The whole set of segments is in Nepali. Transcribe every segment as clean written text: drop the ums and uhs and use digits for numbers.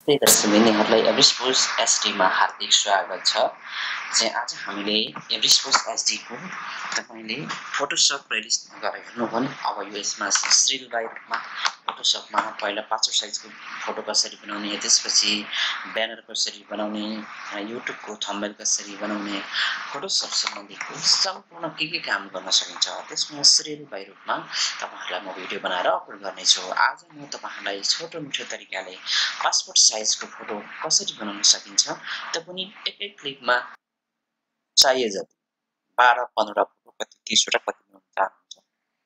त्यही दर्शकबिनीहरूलाई एभरेस्ट पोस्ट एसडीमा हार्दिक स्वागत छ। चाहिँ आज हामीले एभरेस्ट पोस्ट एसडीको तपाईले फोटोशप प्लेलिस्ट गरेर हेर्नु भने अब यो यसमा सिरियल बाइ रूपमा फोटोशपमा पहिला पाँचौं साइजको फोटो कसरी बनाउने, त्यसपछि ब्यानर कसरी बनाउने, युट्युबको थम्बनेल कसरी बनाउने, फोटोशप सम्बन्धीको सम्पूर्ण के काम गर्न सकिन्छ त्यसमा सिरियल बाइ रूपमा तपाईहरुलाई म भिडियो बनाएर अपलोड गर्नेछु। आज म तपाईहरुलाई छोटो मिठो तरिकाले पासपोर्ट साइजको फोटो कसरी बनाउन सकिन्छ त्यो पनि एकै क्लिकमा चाहिए जति 12-15 फोटो कति 30 वटा कति चाहनुहुन्छ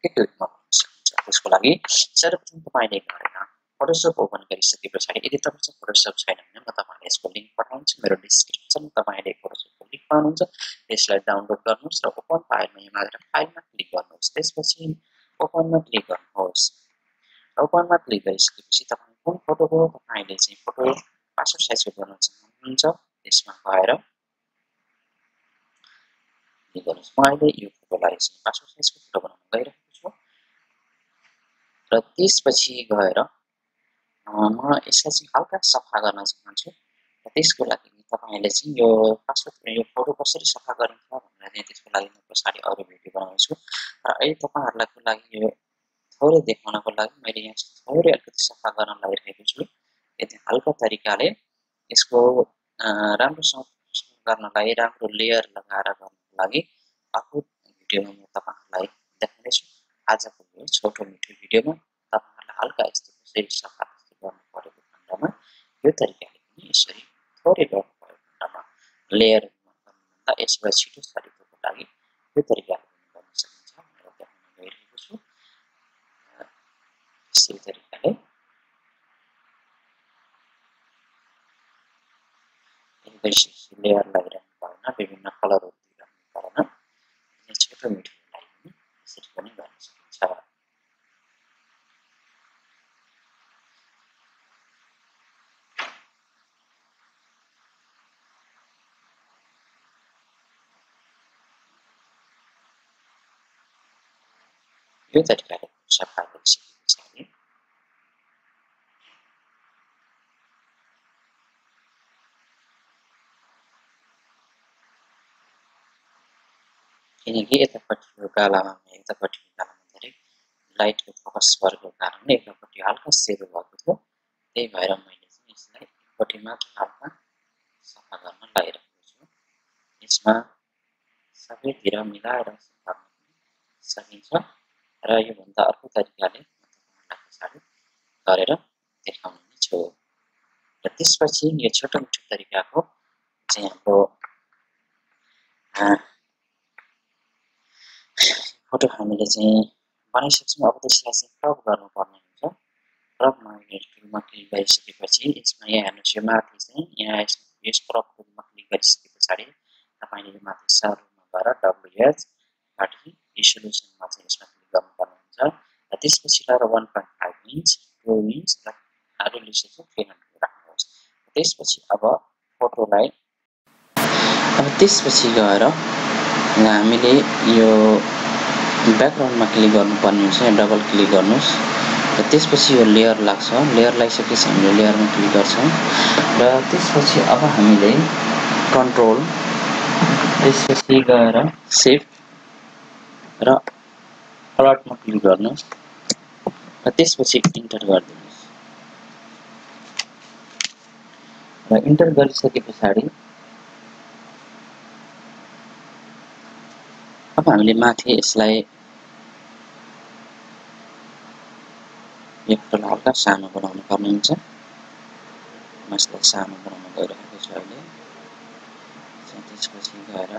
एकै क्लिकमा बनाउन सकिन्छ। त्यसको लागि सर्वप्रथम तपाईले गरेर फोटोशप ओपन गरिसकेपछि यदि तपाईसँग फोटोशप छैन भने म तपाईलाई यसको लिंक पठाउँछु। मेरो डिस्क्रिप्सनमा तपाईले फोटोशपको लिंक पाउनुहुन्छ। यसलाई डाउनलोड गर्नुस् र ओपन फाइलमा यहाँ मात्र फाइलमा क्लिक गर्नुस्। त्यसपछि ओपनमा क्लिक गर्नुहोस्। ओपनमा क्लिक गरिसकेपछि तपाई कुन फोटोको तपाईले चाहिँ फोटो पासपोर्ट साइजको बनाउन चाहनुहुन्छ त्यसमा गएर क्लिक गर्नुस्। म अहिले यो फोटोलाई चाहिँ पासपोर्ट साइजको फोटो बनाउन गइरहेको छु र त्यसपछि गएर म यसलाई चाहिँ हल्का सफा गर्न चाहन्छु। र त्यसको लागि तपाईले चाहिँ यो पासपोर्ट यो फोटो कसरी सफा गरिन्छ भनेर चाहिँ त्यसको लागि म पछाडी अरु भिडियो बनाउँछु। र अहिले तपाईहरुलाई लागि यो थोरै देखाउनको लागि मैले यहाँ थोरै अलिकति सफा गर्न लागिरहेको छु। यदि हल्का तरिकाले यसको राम्रोसँग गर्नलाई राम्रो लेयर लगाएर गर्नको लागि अर्को भिडियोमा म तपाईहरुलाई देखाउनेछु। आजको यो छोटो मिठो भिडियोमा तपाईहरुलाई हल्का यस्तो कसरी सफा गर्नु परेको खण्डमा यो तरिकाले पनि यसरी थोरै गर्नु परेको खण्डमा लेयर गर्नुभन्दा यसबाट छिटो तरिकाको लागि यो तरिकाले पनि गर्न सकिन्छ भनेर देखाउन गइरहेको छु। यसै तरिकाले लेयर लगाइरहनु पर्दैन, विभिन्न कलरहरु दिइरहनु पर्दैन। यो छोटो मिठोलाई पनि यसरी पनि गर्न सकिन्छ। यो तरिकाले सफा गरिसकेपछि किनकि यतापट्टि यो गालामा यतापट्टिको गालामा धेरै लाइटको फोकस परेको कारणले यतापट्टि हल्का सेतो भएको थियो। त्यही भएर मैले चाहिँ यसलाई एकपट्टि मात्र हल्का सफा गर्न लागिरहेको छु। यसमा सबैतिर मिलाएर सफा गर्न सकिन्छ र यो भन्दा अर्को तरिकाले म तपाईहरुलाई पछाडी गरेर देखाउने छु। र त्यसपछि यो छोटो मिठो तरिकाको चाहिँ हाम्रो फोटो हामीले चाहिँ बनाइसक्छौँ। अब त्यसलाई चाहिँ क्रप गर्नुपर्ने हुन्छ। क्रपमा टुलमा क्लिक गरिसकेपछि यसमा यहाँ हेर्नुस् यो माथि चाहिँ यहाँ यस क्रप टुलमा क्लिक गरिसकेपछि तपाईले यो माथि सर्भरमा गएर WH बाट रिजोल्युसनमा चाहिँ यसमा क्लिक गर्नुपर्ने हुन्छ। र त्यसपछि गएर 1.5 इन्च 2 इन्च र रिजोल्युसन चाहिँ 300 राख्नुहोस्। त्यसपछि अब फोटोलाई त्यसपछि गएर हामीले यो ब्याकग्राउन्डमा क्लिक गर्नुपर्ने हुन्छ। डबल क्लिक गर्नुस् र त्यसपछि यो लेयर लाग्छ। लेयर लगाइसकेपछि हामीले लेयरमा क्लिक गर्छौं र त्यसपछि अब हामीले कन्ट्रोल त्यसपछि गएर शिफ्ट र अलर्टमा क्लिक गर्नुस् र त्यसपछि इन्टर गर्दिनुस्। र इन्टर गरिसकेपछि अब हामीले माथि यसलाई यो फोटोलाई हल्का सानो बनाउनु पर्ने हुन्छ। म यसलाई सानो बनाउन गइरहेको छु अहिले। त्यसपछि गएर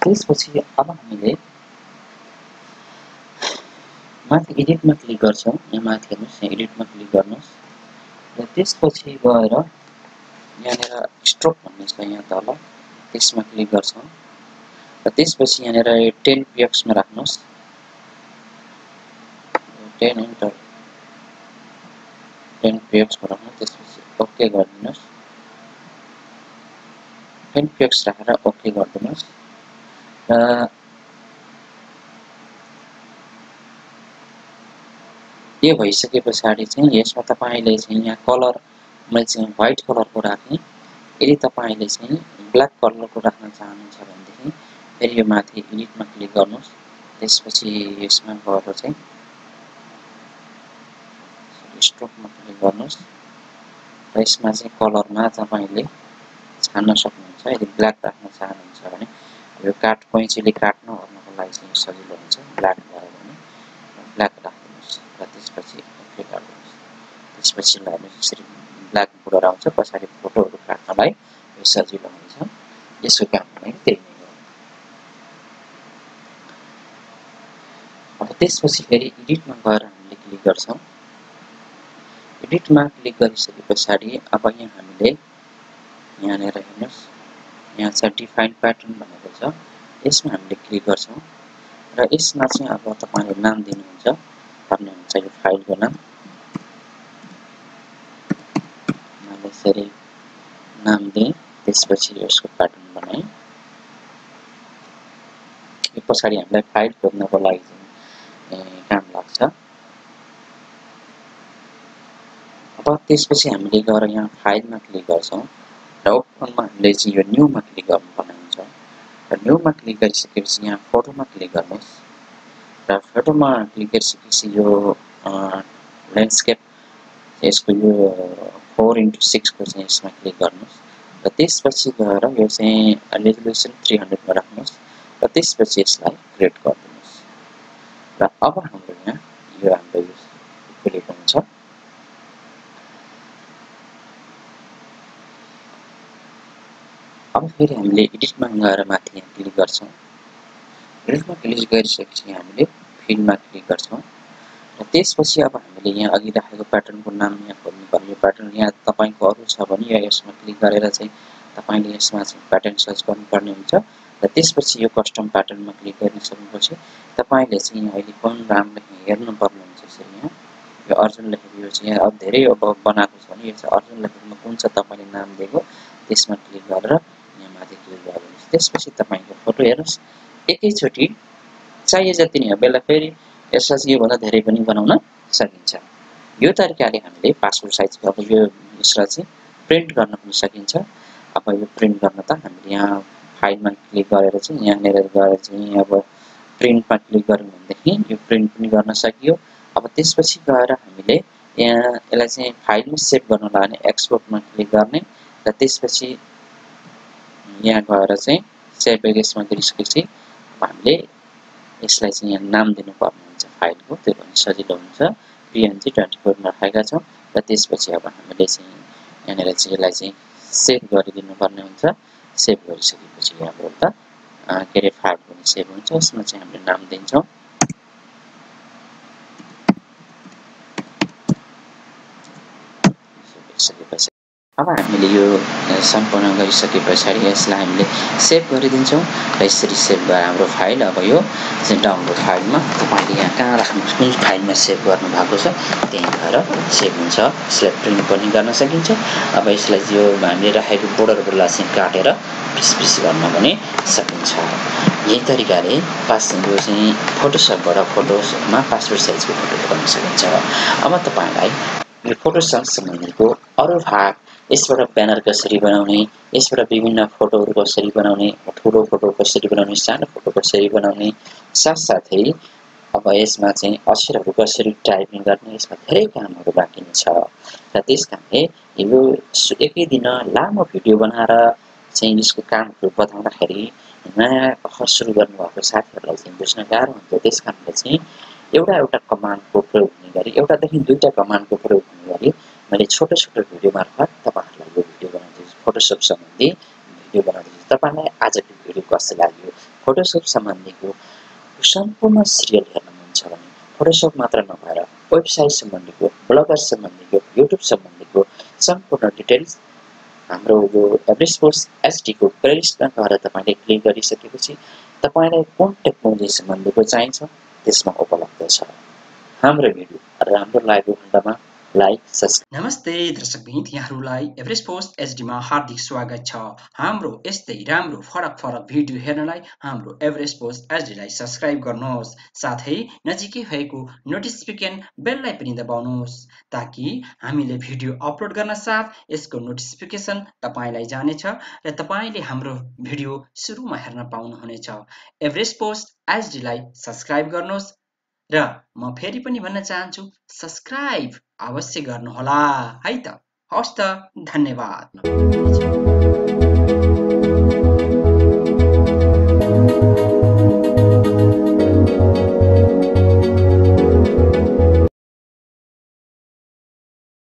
त्यसपछि अब हामीले माथि एडिटमा क्लिक गर्छौं। यहाँ माथि हेर्नुस् यहाँ एडिटमा क्लिक गर्नुस् र त्यसपछि गएर यहाँनेर स्ट्रोक भन्ने छ यहाँ तल त्यसमा क्लिक गर्छौं र त्यसपछि यहाँनेर 10 px मा राख्नुस्। 10 इन्टर PX गराउनु त्यसपछि ओके गरिदिनुस् फेरि PX राखेर ओके गरिदिनुस् र यो भइसकेपछि चाहिँ यसमा तपाईले चाहिँ यहाँ कलर मैले चाहिँ व्हाइट कलरको राखेँ यदि तपाईले चाहिँ ब्ल्याक कलरको राख्न चाहनुहुन्छ भनेदेखि फेरि यो माथि एडिटमा क्लिक गर्नुस् त्यसपछि यसमा गएर चाहिँ स्ट्रोकमा क्लिक गर्नुस् र यसमा चाहिँ कलरमा तपाईले छान्न सक्नुहुन्छ यदि ब्ल्याक राख्न चाहनुहुन्छ भने यो कैँचीले काट्न ओर्नको लागि चाहिँ सजिलो हुन्छ ब्ल्याक भयो भने ब्ल्याक राख्दिनुस् र त्यसपछि ओके गर्दिनुस् त्यसपछि यसरी ब्ल्याक बोर्डर आउँछ पछाडि फोटोहरु काट्नलाई यो सजिलो हुन्छ यसको काम पनि त्यही नै हो अब त्यसपछि फेरि एडिटमा गएर हामीले क्लिक गर्छौं एडिटमा क्लिक गरिसकेपछि अब यहाँ हामीले यहाँनेर हेर्नुस् यहाँ चाहिँ डिफाइन प्याटर्न भनेको छ यसमा हामीले क्लिक गर्छौं र यसमा चाहिँ अब तपाईले नाम दिनुहुन्छ पर्ने हुन्छ यो फाइलको नाम मैले यसरी नाम दिएँ त्यसपछि यसको प्याटर्न बनाएँ यो पछाडी हामीलाई फाइल खोज्नको लागि काम लाग्छ अब त्यसपछि हामीले गएर यहाँ फाइलमा क्लिक गर्छौं र ओपनमा हामीले चाहिँ यो न्यूमा क्लिक गर्नुपर्ने हुन्छ र न्यूमा क्लिक गरिसकेपछि यहाँ फोटोमा क्लिक गर्नुस् र फोटोमा क्लिक गरिसकेपछि यो ल्यान्डस्केप यसको यो 4:6 को चाहिँ यसमा क्लिक गर्नुस् र त्यसपछि गएर यो चाहिँ रेजोल्युसन 300 मा राख्नुस् र त्यसपछि यसलाई क्रिएट गरिदिनुस् र अब हाम्रो यहाँ यो हाम्रो खुलेको हुन्छ अब फेरि हामीले एडिटमा गएर माथि यहाँ क्लिक गर्छौं एडिटमा क्लिक गरिसकेपछि हामीले फिलमा क्लिक गर्छौं र त्यसपछि अब हामीले यहाँ अघि राखेको प्याटर्नको नाम यहाँ खोज्नु पर्ने यो प्याटर्न यहाँ तपाईको अरु छ भने यसमा क्लिक गरेर चाहिँ तपाईले यसमा चाहिँ प्याटर्न सर्च गर्नुपर्ने हुन्छ र त्यसपछि यो कस्टम प्याटर्नमा क्लिक गरिसकेपछि तपाईले चाहिँ यहाँ अहिले कुन नाम हेर्नु पर्ने हुन्छ यसरी यहाँ यो अर्जुन लेखेको यो चाहिँ अब धेरै अब बनाएको छ भने यो चाहिँ अर्जुन लेखेकोमा कुन छ तपाईले नाम दिएको त्यसमा क्लिक गरेर यहाँ माथि क्लिक गर्नुस् त्यसपछि तपाईको फोटो हेर्नुस् एकैचोटी चाहिए जति नै बेला फेरि यसलाई यो भन्दा धेरै पनि बनाउन सकिन्छ यो तरिकाले हामीले पासपोर्ट साइजको अब यो यसलाई चाहिँ प्रिन्ट गर्न पनि सकिन्छ अब यो प्रिन्ट गर्न त हामीले यहाँ फाइलमा क्लिक गरेर चाहिँ यहाँनेर गएर चाहिँ अब प्रिन्टमा क्लिक गर्यौं भनेदेखि यो प्रिन्ट पनि गर्न सकियो अब त्यसपछि गएर हामीले यहाँ यसलाई चाहिँ फाइलमा सेभ गर्न लाग्ने एक्सपोर्टमा क्लिक गर्ने र त्यसपछि यहाँ गएर चाहिँ सेभ एजमा गरिसकेपछि हामीले यसलाई चाहिँ यहाँ नाम दिनुपर्ने हुन्छ फाइलको त्यो पनि सजिलो हुन्छ png 24 मा राखेका छौं र त्यसपछि अब हामीले चाहिँ यहाँनेर चाहिँ यसलाई चाहिँ सेभ गरिदिनु पर्ने हुन्छ सेभ गरिसकेपछि हाम्रो त के रे फाइल पनि सेभ हुन्छ यसमा चाहिँ हामीले नाम दिन्छौं अब हामीले यो सम्पूर्ण गरिसकेपछि यसलाई हामीले सेभ गरिदिन्छौं र यसरी सेभ भए हाम्रो फाइल अब यो चाहिँ डाउनलोड फाइलमा तपाईले यहाँ कहाँ राख्नु कुन फाइलमा सेभ गर्नु भएको छ त्यही भएर सेभ हुन्छ यसलाई प्रिन्ट पनि गर्न सकिन्छ अब यसलाई यो हामीले राखेको बोर्डरहरुलाई चाहिँ काटेर पिस गर्न पनि सकिन्छ यही तरिकाले यो चाहिँ फोटोशपबाट फोटोमा पासपोर्ट साइजको फोटो बनाउन सकिन्छ अब तपाईलाई यो फोटोशप सम्बन्धीको अरु भाग यसबाट ब्यानर कसरी बनाउने यसबाट विभिन्न फोटोहरु कसरी बनाउने ठूलो फोटो कसरी बनाउने सानो फोटो कसरी बनाउने साथसाथै अब यसमा चाहिँ अक्षरहरु कसरी टाइपिङ गर्ने यसमा धेरै कामहरु बाँकी नै छ र त्यसकारणले यो एकै दिन लामो भिडियो बनाएर चाहिँ यसको कामहरु बताउँदाखेरि नयाँ सुरु गर्नुभएको साथीहरुलाई चाहिँ बुझ्न गाह्रो हुन्छ त्यसकारणले चाहिँ एउटा कमान्डको प्रयोग हुने गरी एउटादेखि दुईटा कमान्डको प्रयोग हुने गरी मैले छोटो भिडियो मार्फत तपाईहरुलाई यो भिडियो बनाउँदैछु फोटोशप सम्बन्धी भिडियो बनाउँदैछु तपाईलाई आजको भिडियो कस्तो लाग्यो फोटोशप सम्बन्धीको सम्पूर्ण सिरियल हेर्न मन छ भने फोटोशप मात्र नभएर वेबसाइट सम्बन्धीको ब्लगर सम्बन्धीको युट्युब सम्बन्धीको सम्पूर्ण डिटेल्स हाम्रो यो एभरेस्ट एसडी को प्लेलिस्टमा गएर तपाईले क्लिक गरिसकेपछि तपाईलाई कुन टेक्नोलोजी सम्बन्धीको चाहिन्छ त्यसमा उपलब्ध छ हाम्रो भिडियो र हाम्रो लाइभ खण्डमा लाइक सब्स्क्राइब। नमस्ते दर्शकबिन, यहाँहरूलाई एभरेस्ट पोस्ट एचडीमा हार्दिक स्वागत छ। हाम्रो यस्तै राम्रो फरक फरक भिडियो हेर्नलाई हाम्रो एभरेस्ट पोस्ट एचडीलाई सब्स्क्राइब गर्नुहोस्, साथै नजिकै भएको नोटिफिकेसन बेललाई पनि दबाउनुहोस् ताकि हामीले भिडियो अपलोड गर्न साथ यसको नोटिफिकेसन तपाईलाई जानेछ र तपाईले हाम्रो भिडियो सुरुमा हेर्न पाउनुहुनेछ। एभरेस्ट पोस्ट एचडीलाई सब्स्क्राइब गर्नुहोस् र म फेरि पनि भन्न चाहन्छु, सब्स्क्राइब अवश्य गर्नुहोला है त। हवस् त, धन्यवाद।